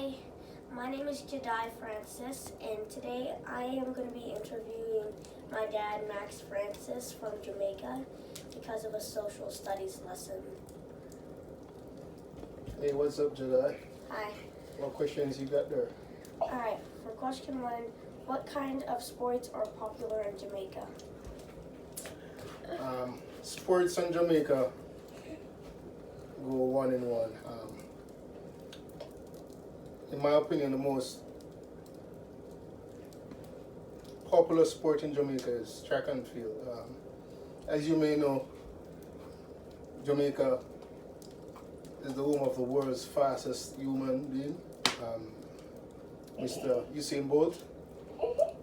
Hi, my name is Jahdai Francis, and today I am going to be interviewing my dad, Max Francis, from Jamaica because of a social studies lesson. Hey, what's up, Jahdai? Hi. What questions you got there? Alright, for question one, what kind of sports are popular in Jamaica? Sports in Jamaica go one in one. In my opinion, the most popular sport in Jamaica is track and field. As you may know, Jamaica is the home of the world's fastest human being, Mr. Usain Bolt.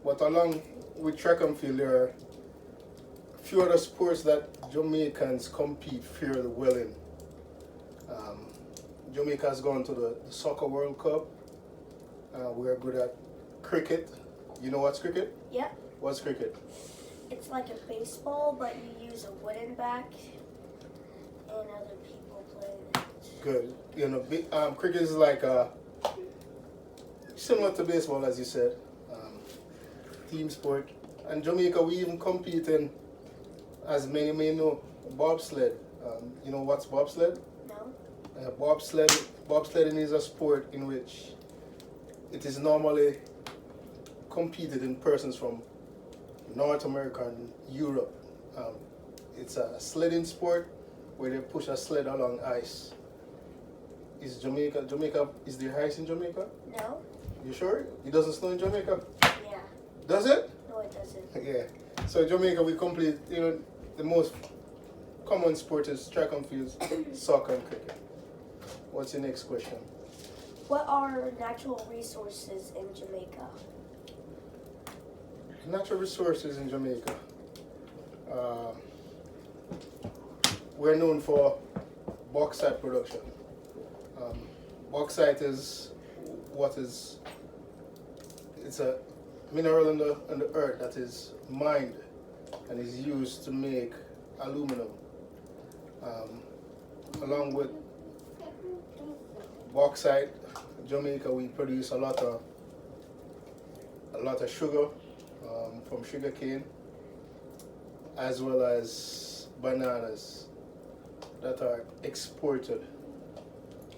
But along with track and field, there are a few other sports that Jamaicans compete fairly well in. Jamaica has gone to the Soccer World Cup. We're good at cricket. You know what's cricket? Yeah. What's cricket? It's like a baseball, but you use a wooden bat, and other people play it. Good. You know, cricket is like similar to baseball, as you said, team sport. And Jamaica, we even compete in, as many may know, bobsled. You know what's bobsled? No? Bobsledding is a sport in which it is normally competed in persons from North America and Europe. It's a sledding sport where they push a sled along ice. Is Jamaica, is there ice in Jamaica? No? You sure? It doesn't snow in Jamaica? Yeah. Does it? No, it doesn't. Yeah. So Jamaica, we complete, the most common sport is track and field, soccer and cricket. What's your next question? What are natural resources in Jamaica? Natural resources in Jamaica. We're known for bauxite production. Bauxite is it's a mineral in the earth that is mined and is used to make aluminum. Along with bauxite, Jamaica, we produce a lot of sugar from sugar cane, as well as bananas that are exported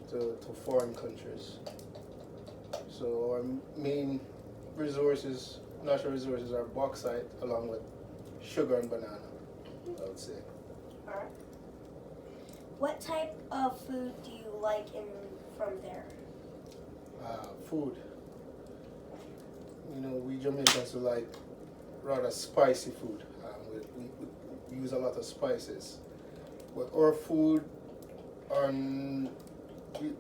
to foreign countries. So our main resources, natural resources, are bauxite along with sugar and banana, I would say. Alright. What type of food do you like from there? Food. We Jamaicans like rather spicy food. We use a lot of spices. But our food,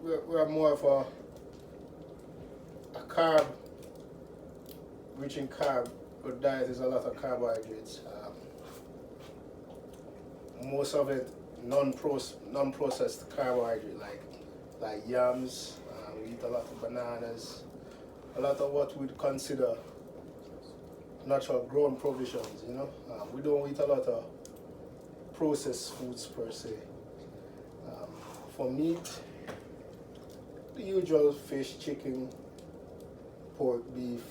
we're more of a carb, rich in carb. Our diet is a lot of carbohydrates. Most of it non-processed carbohydrate, like yams. We eat a lot of bananas, a lot of what we'd consider natural grown provisions. We don't eat a lot of processed foods per se. For meat, the usual fish, chicken, pork, beef,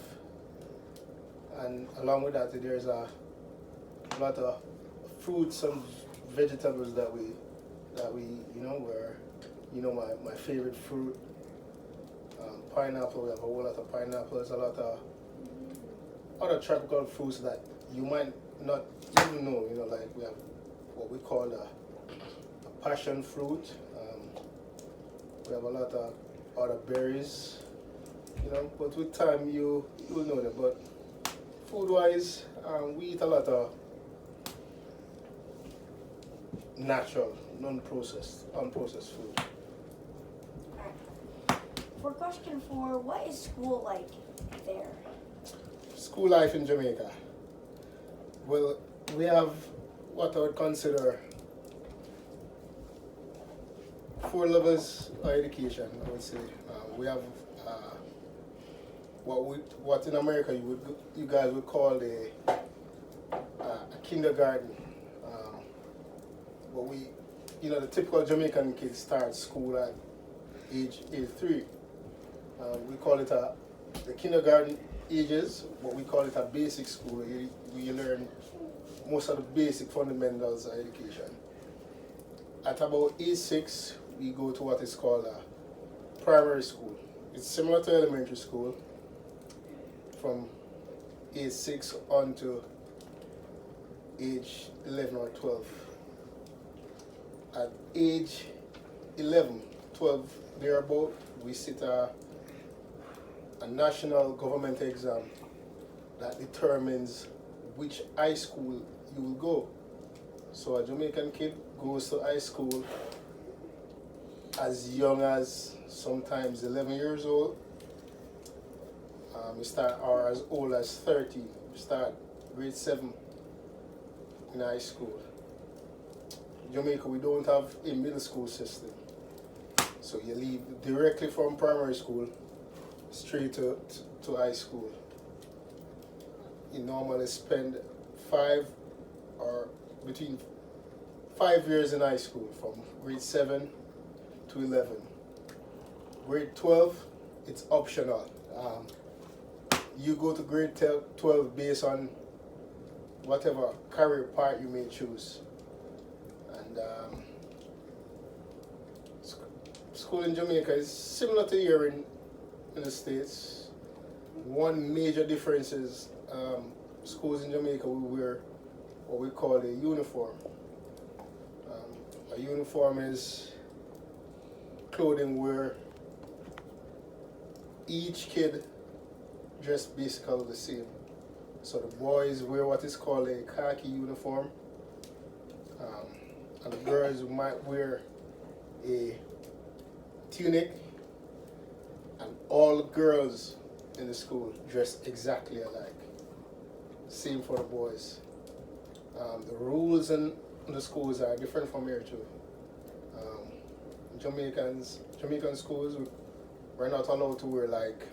and along with that, there's a lot of fruits and vegetables that we my favorite fruit, pineapple. We have a whole lot of pineapples, a lot of other tropical fruits that you might not even know. Like we have what we call a passion fruit. We have a lot of other berries. But with time you'll know them. But food-wise, we eat a lot of natural, unprocessed food. For question 4, what is school like there? School life in Jamaica. Well, we have what I would consider 4 levels of education, I would say. We have what in America you guys would call a kindergarten. But the typical Jamaican kid starts school at age 3. We call it the kindergarten ages, but we call it a basic school. You learn most of the basic fundamentals of education. At about age 6, we go to what is called a primary school. It's similar to elementary school from age 6 on to age 11 or 12. At age 11, 12, thereabout, we sit a national government exam that determines which high school you will go. So a Jamaican kid goes to high school as young as sometimes 11 years old. Or as old as 13. We start grade 7 in high school. In Jamaica, we don't have a middle school system. So you leave directly from primary school straight to high school. You normally spend between 5 years in high school, from grade 7 to 11. Grade 12, it's optional. You go to grade 12 based on whatever career path you may choose. And school in Jamaica is similar to here in the States. One major difference is schools in Jamaica we wear what we call a uniform. A uniform is clothing where each kid dressed basically the same. So the boys wear what is called a khaki uniform, and the girls might wear a tunic, and all girls in the school dress exactly alike. Same for the boys. The rules in the schools are different from here too. Jamaican schools, we're not allowed to wear like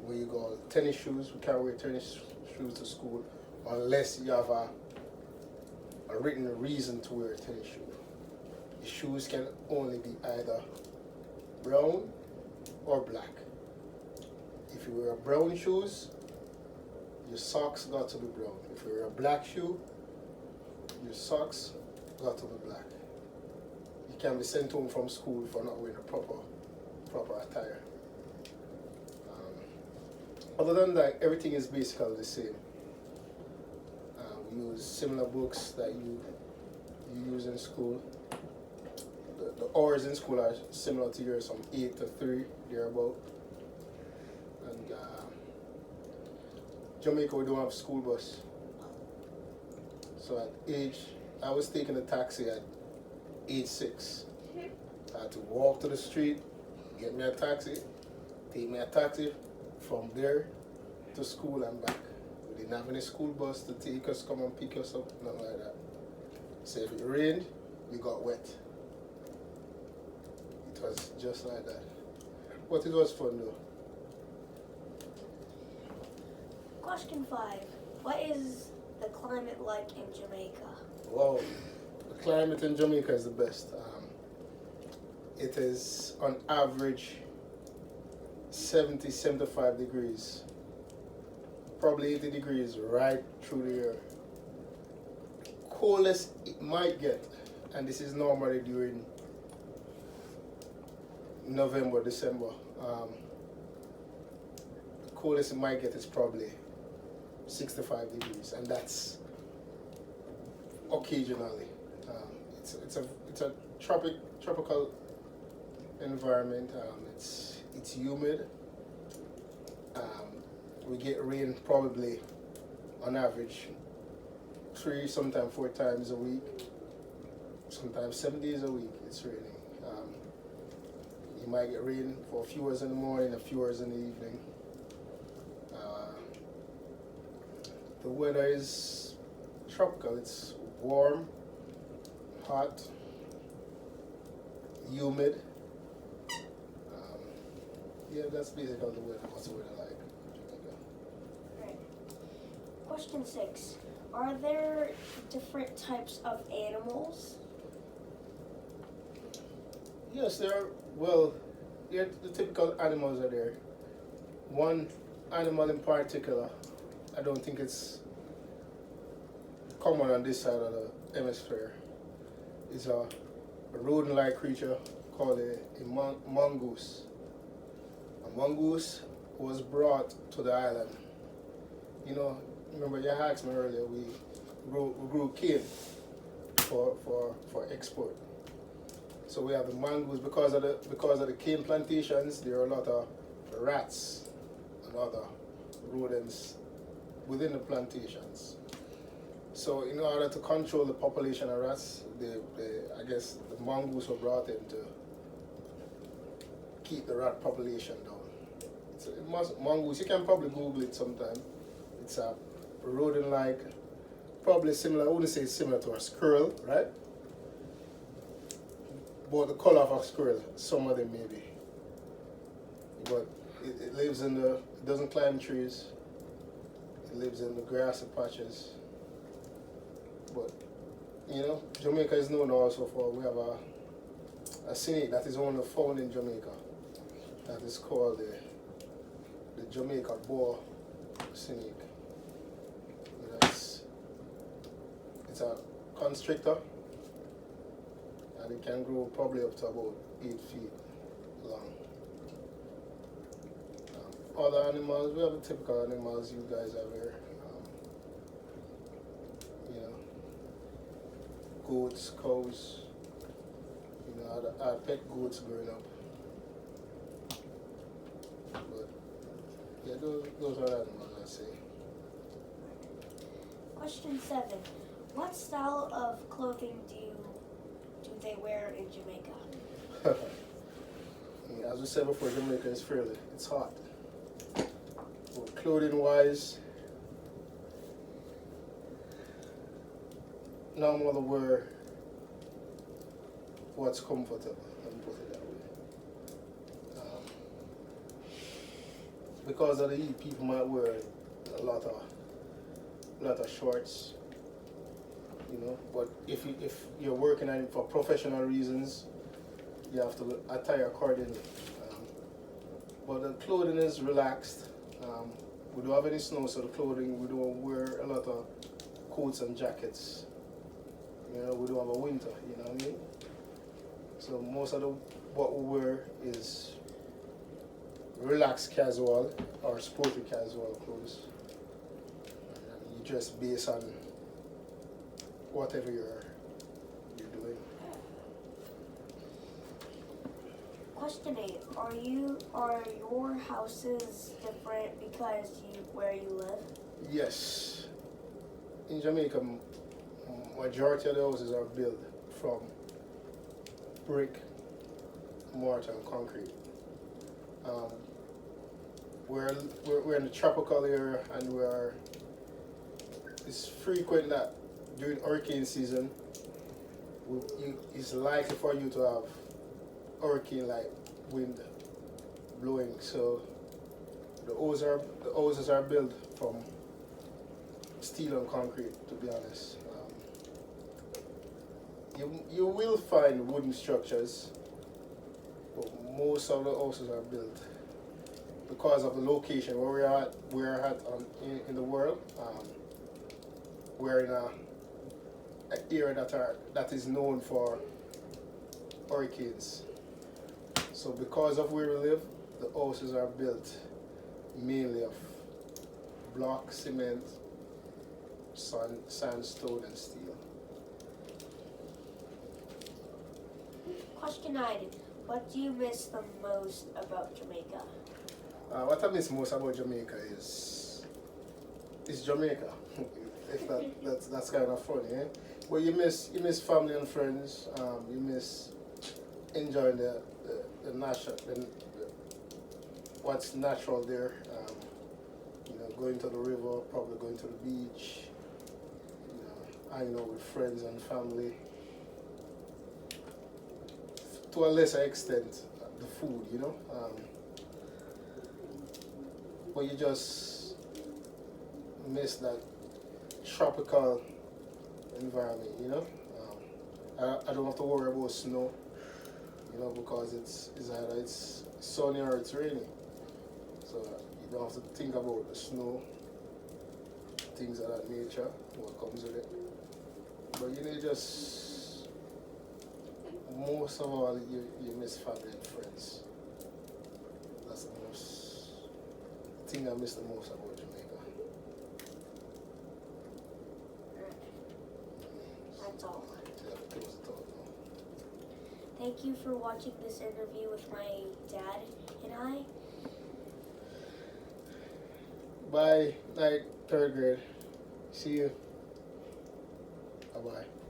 where you go tennis shoes. We can't wear tennis shoes to school unless you have a written reason to wear a tennis shoe. The shoes can only be either brown or black. If you wear brown shoes, your socks got to be brown. If you wear a black shoe, your socks got to be black. You can be sent home from school for not wearing a proper attire. Other than that, everything is basically the same. We use similar books that you use in school. The hours in school are similar to yours, from 8 to 3, thereabout. And Jamaica, we don't have school bus. So I was taking a taxi at age 6. I had to walk to the street, get me a taxi, take me a taxi from there to school and back. We didn't have any school bus to take us, come and pick us up, nothing like that. So if it rained, we got wet. It was just like that. But it was fun though. Question 5. What is the climate like in Jamaica? Wow, the climate in Jamaica is the best. It is on average 70-75 degrees, probably 80 degrees right through the year. Coldest it might get, and this is normally during November, December. The coldest it might get is probably 65 degrees, and that's occasionally. It's a tropical environment. It's humid. We get rain probably on average 3, sometimes 4 times a week. Sometimes 7 days a week it's raining. You might get rain for a few hours in the morning, a few hours in the evening. The weather is tropical. It's warm, hot, humid. Yeah, that's basically the weather. What's the weather like? Right. Question 6. Are there different types of animals? Yes, there are. Well, the typical animals are there. One animal in particular, I don't think it's common on this side of the hemisphere. Is a rodent-like creature called a mongoose. A mongoose was brought to the island. You know, remember you asked me earlier, we grew cane for export. So we have the mongoose because of the cane plantations. There are a lot of rats and other rodents within the plantations. So in order to control the population of rats, I guess the mongoose were brought in to keep the rat population down. It's a mongoose. You can probably Google it sometime. It's a rodent-like, probably similar. I wouldn't say similar to a squirrel, right? But the color of a squirrel, some of them maybe. But it lives in it doesn't climb trees. It lives in the grassy patches. But, you know, Jamaica is known also for, we have a snake that is only found in Jamaica. That is called the Jamaica boa snake. It's a constrictor, and it can grow probably up to about 8 feet long. Other animals, we have the typical animals you guys have here. You know, goats, cows. You know, I had pet goats growing up. But yeah, those are animals I say. Question 7. What style of clothing do they wear in Jamaica? Yeah, as we said before, Jamaica is it's hot. But clothing wise, no matter wear what's comfortable, let me put it that way. Because of the heat, people might wear a lot of shorts, you know. But if you're working on it for professional reasons, you have to attire accordingly. But the clothing is relaxed. We don't have any snow, so the clothing, we don't wear a lot of coats and jackets. You know, we don't have a winter, you know what I mean? So most of what we wear is relaxed casual or sporty casual clothes. And you dress based on whatever you're doing. Question 8. Are your houses different because where you live? Yes. In Jamaica, majority of the houses are built from brick, mortar, and concrete. We're in the tropical area, and it's frequent that during hurricane season, it's likely for you to have hurricane-like wind blowing. So the houses are built from steel and concrete, to be honest. You will find wooden structures, but most of the houses are built because of the location where we're at in the world. We're in an area that is known for hurricanes. So because of where we live, the houses are built mainly of block, cement, sandstone, and steel. Question 9. What do you miss the most about Jamaica? What I miss most about Jamaica is Jamaica. If that's kind of funny, eh? But you miss family and friends. You miss enjoying the natural, what's natural there. You know, going to the river, probably going to the beach. You know, hanging out with friends and family. To a lesser extent, the food. You know, but you just miss that tropical environment, you know. I don't have to worry about snow, you know, because it's either sunny or it's rainy. So you don't have to think about the snow, things of that nature, what comes with it. But you know, just most of all, you miss family and friends. That's the most thing I miss the most about Jamaica. That's all. Yeah, close the talk now. Thank you for watching this interview with my dad and I. Bye, night, third grade. See you. Bye bye.